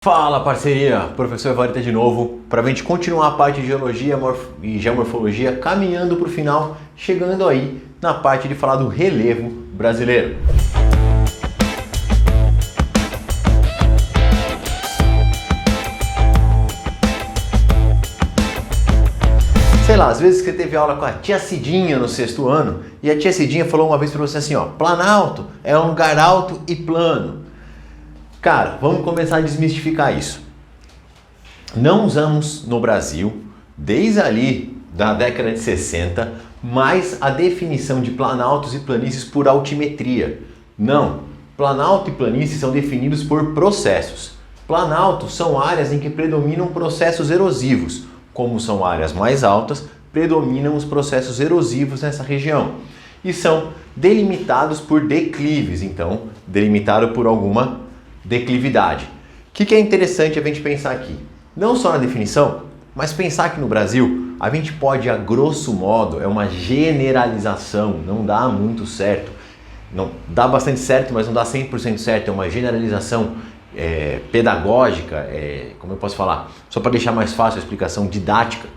Fala parceria, professor Vareta de novo, para a gente continuar a parte de geologia e geomorfologia caminhando para o final, chegando aí na parte de falar do relevo brasileiro. Sei lá, às vezes você teve aula com a tia Cidinha no sexto ano e a tia Cidinha falou uma vez para você assim, ó, Planalto é um lugar alto e plano. Cara, vamos começar a desmistificar isso. Não usamos no Brasil, desde ali da década de 60, mais a definição de planaltos e planícies por altimetria. Não, planalto e planície são definidos por processos. Planaltos são áreas em que predominam processos erosivos. Como são áreas mais altas, predominam os processos erosivos nessa região. E são delimitados por declives, então, delimitado por alguma declividade. O que é interessante a gente pensar aqui? Não só na definição, mas pensar que no Brasil a gente pode, a grosso modo, é uma generalização, não dá muito certo. Não dá bastante certo, mas não dá 100% certo, é uma generalização pedagógica, como eu posso falar? Só para deixar mais fácil a explicação didática,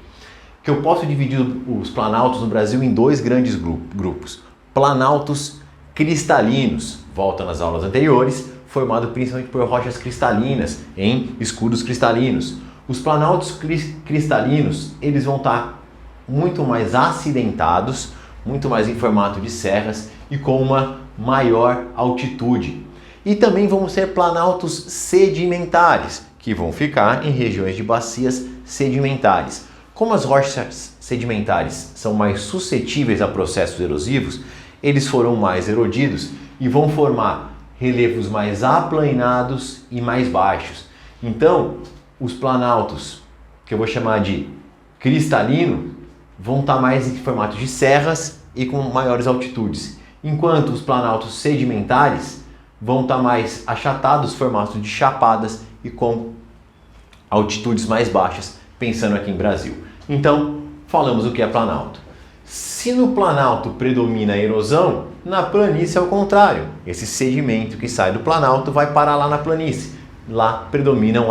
que eu posso dividir os planaltos no Brasil em dois grandes grupos. Planaltos cristalinos, volta nas aulas anteriores, formado principalmente por rochas cristalinas em escudos cristalinos. Os planaltos cristalinos, eles vão estar muito mais acidentados, muito mais em formato de serras e com uma maior altitude. E também vão ser planaltos sedimentares, que vão ficar em regiões de bacias sedimentares. Como as rochas sedimentares são mais suscetíveis a processos erosivos, eles foram mais erodidos e vão formar relevos mais aplanados e mais baixos. Então, os planaltos, que eu vou chamar de cristalino, vão estar mais em formato de serras e com maiores altitudes, enquanto os planaltos sedimentares vão estar mais achatados, formatos de chapadas e com altitudes mais baixas, pensando aqui em Brasil. Então, falamos o que é planalto. Se no planalto predomina a erosão, na planície é o contrário. Esse sedimento que sai do planalto vai parar lá na planície. Lá predominam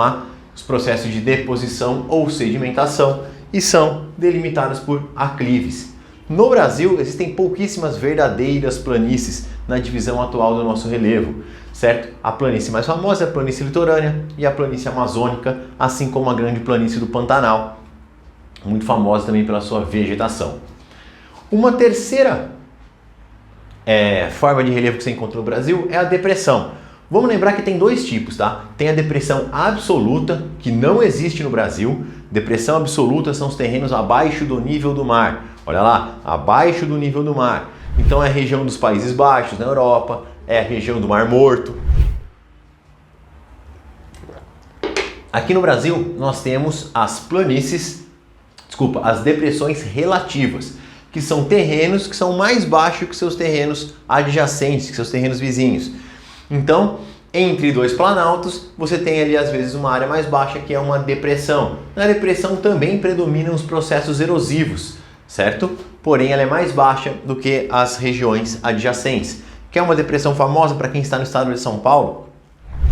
os processos de deposição ou sedimentação e são delimitados por aclives. No Brasil, existem pouquíssimas verdadeiras planícies na divisão atual do nosso relevo, certo? A planície mais famosa é a planície litorânea e a planície amazônica, assim como a grande planície do Pantanal, muito famosa também pela sua vegetação. Uma terceira forma de relevo que você encontra no Brasil é a depressão. Vamos lembrar que tem dois tipos, tá? Tem a depressão absoluta, que não existe no Brasil. Depressão absoluta são os terrenos abaixo do nível do mar. Olha lá, abaixo do nível do mar. Então é a região dos Países Baixos, na Europa, é a região do Mar Morto. Aqui no Brasil, nós temos as depressões relativas, que são terrenos que são mais baixos que seus terrenos adjacentes, que seus terrenos vizinhos. Então, entre dois planaltos, você tem ali às vezes uma área mais baixa que é uma depressão. Na depressão também predominam os processos erosivos, certo? Porém, ela é mais baixa do que as regiões adjacentes. Que é uma depressão famosa para quem está no estado de São Paulo?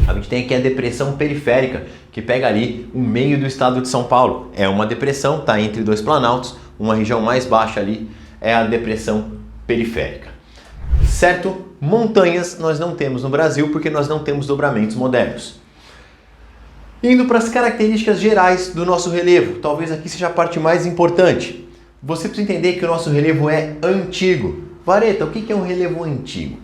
A gente tem aqui a depressão periférica, que pega ali o meio do estado de São Paulo. É uma depressão, está entre dois planaltos, uma região mais baixa ali é a depressão periférica. Certo? Montanhas nós não temos no Brasil porque nós não temos dobramentos modernos. Indo para as características gerais do nosso relevo, talvez aqui seja a parte mais importante. Você precisa entender que o nosso relevo é antigo. Vareta, o que é um relevo antigo?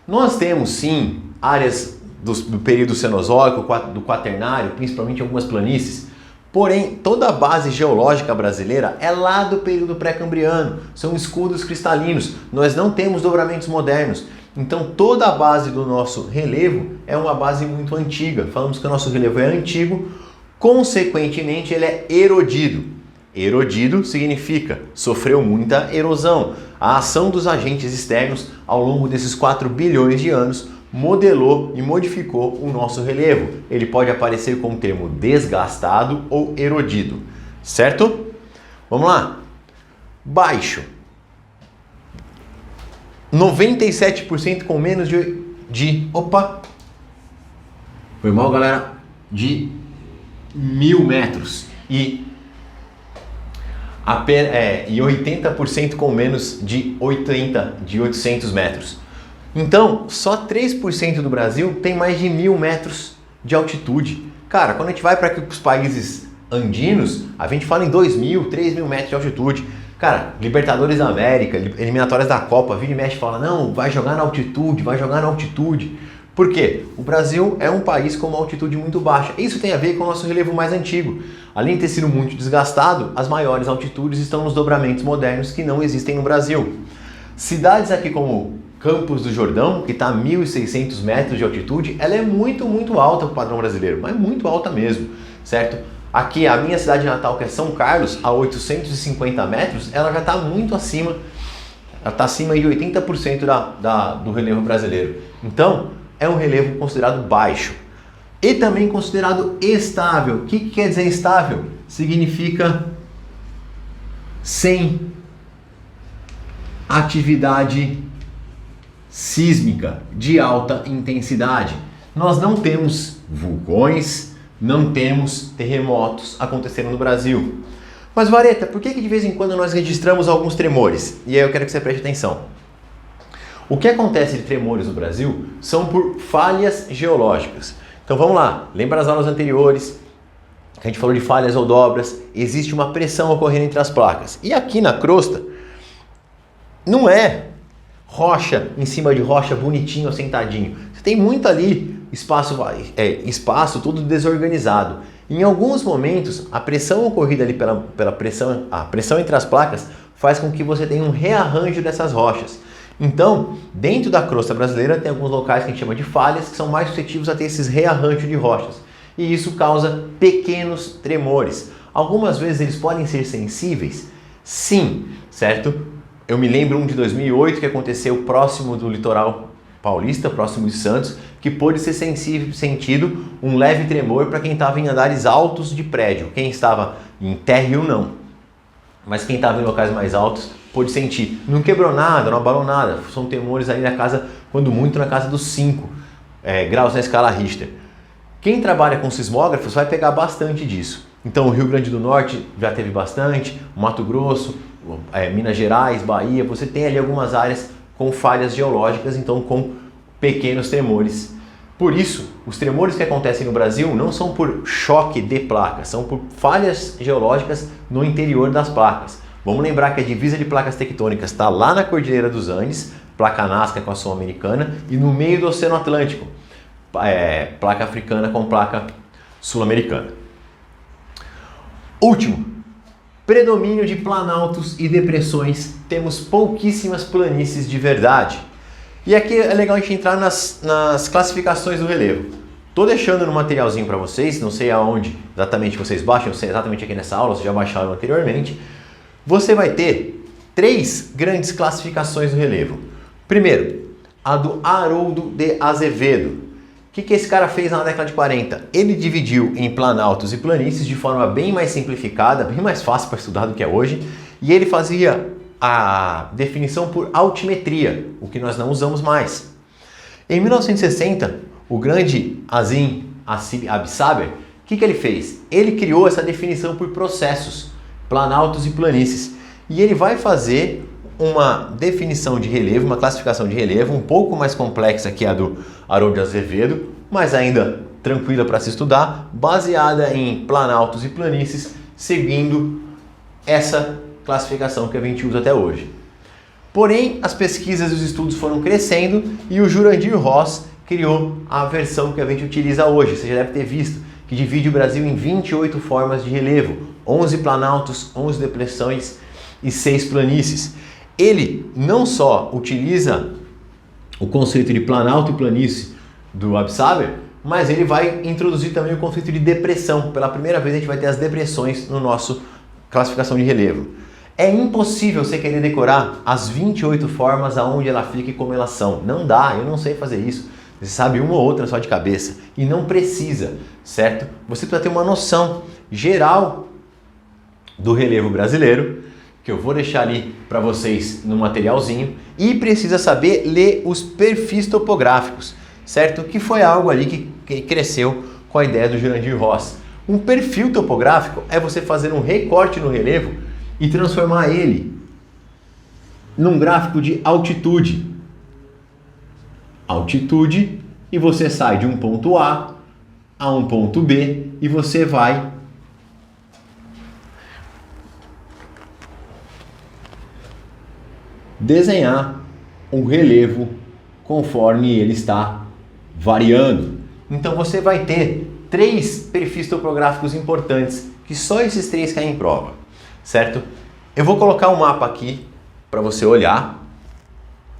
Nós temos sim áreas do período Cenozoico, do Quaternário, principalmente algumas planícies. Porém, toda a base geológica brasileira é lá do período pré-cambriano, são escudos cristalinos, nós não temos dobramentos modernos. Então toda a base do nosso relevo é uma base muito antiga. Falamos que o nosso relevo é antigo, consequentemente ele é erodido. Erodido significa sofreu muita erosão. A ação dos agentes externos ao longo desses 4 bilhões de anos modelou e modificou o nosso relevo. Ele pode aparecer com o termo desgastado ou erodido, certo? Vamos lá. Baixo. 97% com menos de... Opa! Foi mal, galera. de 1.000 metros e 80% com menos de 800 metros. Então, só 3% do Brasil tem mais de 1.000 metros de altitude. Cara, quando a gente vai para os países andinos, a gente fala em 2.000, 3.000 metros de altitude. Cara, Libertadores da América, eliminatórias da Copa, vira e mexe e fala, não, vai jogar na altitude, vai jogar na altitude. Por quê? O Brasil é um país com uma altitude muito baixa. Isso tem a ver com o nosso relevo mais antigo. Além de ter sido muito desgastado, as maiores altitudes estão nos dobramentos modernos que não existem no Brasil. Cidades aqui como Campos do Jordão, que está a 1.600 metros de altitude, ela é muito, muito alta para o padrão brasileiro, mas muito alta mesmo, certo? Aqui, a minha cidade natal, que é São Carlos, a 850 metros, ela já está muito acima, ela está acima de 80% do relevo brasileiro. Então, é um relevo considerado baixo e também considerado estável. O que quer dizer estável? Significa sem atividade sísmica de alta intensidade. Nós não temos vulcões, não temos terremotos acontecendo no Brasil. Mas Vareta, por que de vez em quando nós registramos alguns tremores? E aí eu quero que você preste atenção. O que acontece de tremores no Brasil são por falhas geológicas. Então vamos lá, lembra das aulas anteriores que a gente falou de falhas ou dobras? Existe uma pressão ocorrendo entre as placas. E aqui na crosta não é rocha em cima de rocha bonitinho, sentadinho. Você tem muito ali espaço todo desorganizado. Em alguns momentos, a pressão ocorrida ali pela pressão, a pressão entre as placas faz com que você tenha um rearranjo dessas rochas. Então, dentro da crosta brasileira tem alguns locais que a gente chama de falhas que são mais suscetíveis a ter esses rearranjos de rochas. E isso causa pequenos tremores. Algumas vezes eles podem ser sensíveis? Sim, certo? Eu me lembro um de 2008 que aconteceu próximo do litoral paulista, próximo de Santos, que pôde ser sentido um leve tremor para quem estava em andares altos de prédio. Quem estava em térreo não, mas quem estava em locais mais altos pôde sentir. Não quebrou nada, não abalou nada, são tremores ali na casa, quando muito na casa dos 5 graus na escala Richter. Quem trabalha com sismógrafos vai pegar bastante disso. Então o Rio Grande do Norte já teve bastante, Mato Grosso, Minas Gerais, Bahia, você tem ali algumas áreas com falhas geológicas, então com pequenos tremores. Por isso, os tremores que acontecem no Brasil não são por choque de placas, são por falhas geológicas no interior das placas. Vamos lembrar que a divisa de placas tectônicas está lá na Cordilheira dos Andes, placa Nazca com a Sul-Americana, e no meio do Oceano Atlântico, placa africana com placa sul-americana. Último, predomínio de planaltos e depressões, temos pouquíssimas planícies de verdade. E aqui é legal a gente entrar nas classificações do relevo. Estou deixando no materialzinho para vocês, não sei aonde exatamente vocês baixam, não sei exatamente aqui nessa aula, vocês já baixaram anteriormente. Você vai ter 3 grandes classificações do relevo. Primeiro, a do Haroldo de Azevedo. O que esse cara fez na década de 40? Ele dividiu em planaltos e planícies de forma bem mais simplificada, bem mais fácil para estudar do que é hoje, e ele fazia a definição por altimetria, o que nós não usamos mais. Em 1960, o grande Azim Absaber, o que ele fez? Ele criou essa definição por processos, planaltos e planícies, e ele vai fazer uma definição de relevo, uma classificação de relevo um pouco mais complexa que a do Haroldo de Azevedo, mas ainda tranquila para se estudar, baseada em planaltos e planícies, seguindo essa classificação que a gente usa até hoje. Porém, as pesquisas e os estudos foram crescendo e o Jurandir Ross criou a versão que a gente utiliza hoje. Você já deve ter visto que divide o Brasil em 28 formas de relevo, 11 planaltos, 11 depressões e 6 planícies. Ele não só utiliza o conceito de planalto e planície do Absaber, mas ele vai introduzir também o conceito de depressão. Pela primeira vez a gente vai ter as depressões no nosso classificação de relevo. É impossível você querer decorar as 28 formas aonde ela fica e como elas são. Não dá, eu não sei fazer isso. Você sabe uma ou outra só de cabeça e não precisa, certo? Você precisa ter uma noção geral do relevo brasileiro, que eu vou deixar ali para vocês no materialzinho, e precisa saber ler os perfis topográficos, certo? Que foi algo ali que cresceu com a ideia do Jurandir Ross. Um perfil topográfico é você fazer um recorte no relevo e transformar ele num gráfico de altitude. Altitude, e você sai de um ponto A a um ponto B e você vai desenhar um relevo conforme ele está variando. Então você vai ter 3 perfis topográficos importantes, que só esses 3 caem em prova, certo? Eu vou colocar um mapa aqui para você olhar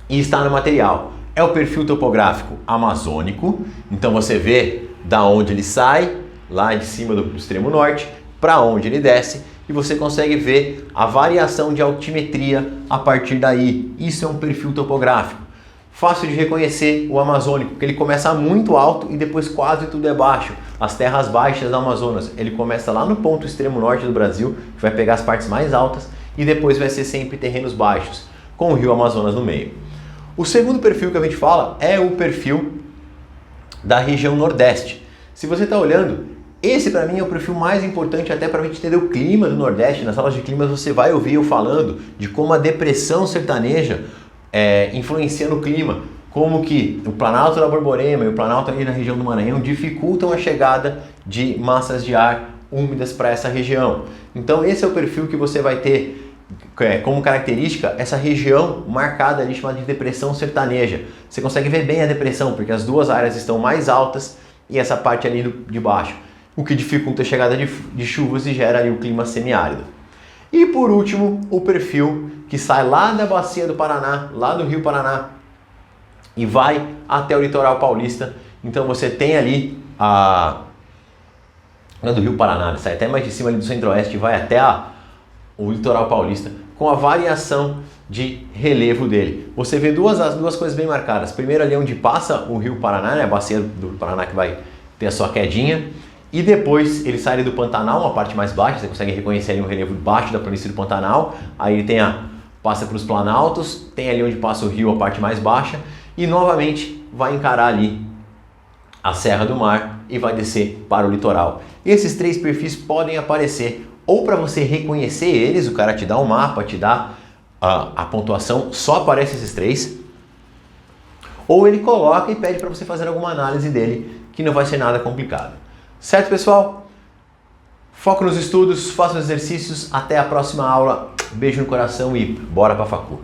e está no material. É o perfil topográfico amazônico, então você vê da onde ele sai, lá de cima do extremo norte, para onde ele desce, e você consegue ver a variação de altimetria a partir daí. Isso é um perfil topográfico. Fácil de reconhecer o amazônico, porque ele começa muito alto e depois quase tudo é baixo. As terras baixas do Amazonas, ele começa lá no ponto extremo norte do Brasil, que vai pegar as partes mais altas, e depois vai ser sempre terrenos baixos, com o rio Amazonas no meio. O segundo perfil que a gente fala é o perfil da região Nordeste. Se você está olhando, esse para mim é o perfil mais importante até para a gente entender o clima do Nordeste. Nas aulas de clima você vai ouvir eu falando de como a depressão sertaneja influencia no clima, como que o Planalto da Borborema e o Planalto ali na região do Maranhão dificultam a chegada de massas de ar úmidas para essa região. Então esse é o perfil que você vai ter como característica essa região marcada ali, chamada de depressão sertaneja. Você consegue ver bem a depressão, porque as duas áreas estão mais altas e essa parte ali de baixo, o que dificulta a chegada de chuvas e gera ali o clima semiárido. E por último, o perfil que sai lá da bacia do Paraná, lá do Rio Paraná, e vai até o litoral paulista. Então você tem ali do Rio Paraná, ele sai até mais de cima ali do centro-oeste e vai até o litoral paulista, com a variação de relevo dele. Você vê as duas coisas bem marcadas. Primeiro ali onde passa o Rio Paraná, né, a bacia do Paraná que vai ter a sua quedinha, e depois ele sai ali do Pantanal, uma parte mais baixa, você consegue reconhecer ali um relevo baixo da planície do Pantanal, aí ele tem passa para os planaltos, tem ali onde passa o rio, a parte mais baixa, e novamente vai encarar ali a Serra do Mar e vai descer para o litoral. Esses 3 perfis podem aparecer ou para você reconhecer eles, o cara te dá um mapa, te dá a pontuação, só aparece esses 3, ou ele coloca e pede para você fazer alguma análise dele, que não vai ser nada complicado. Certo, pessoal? Foco nos estudos, faça os exercícios, até a próxima aula, beijo no coração e bora pra facu.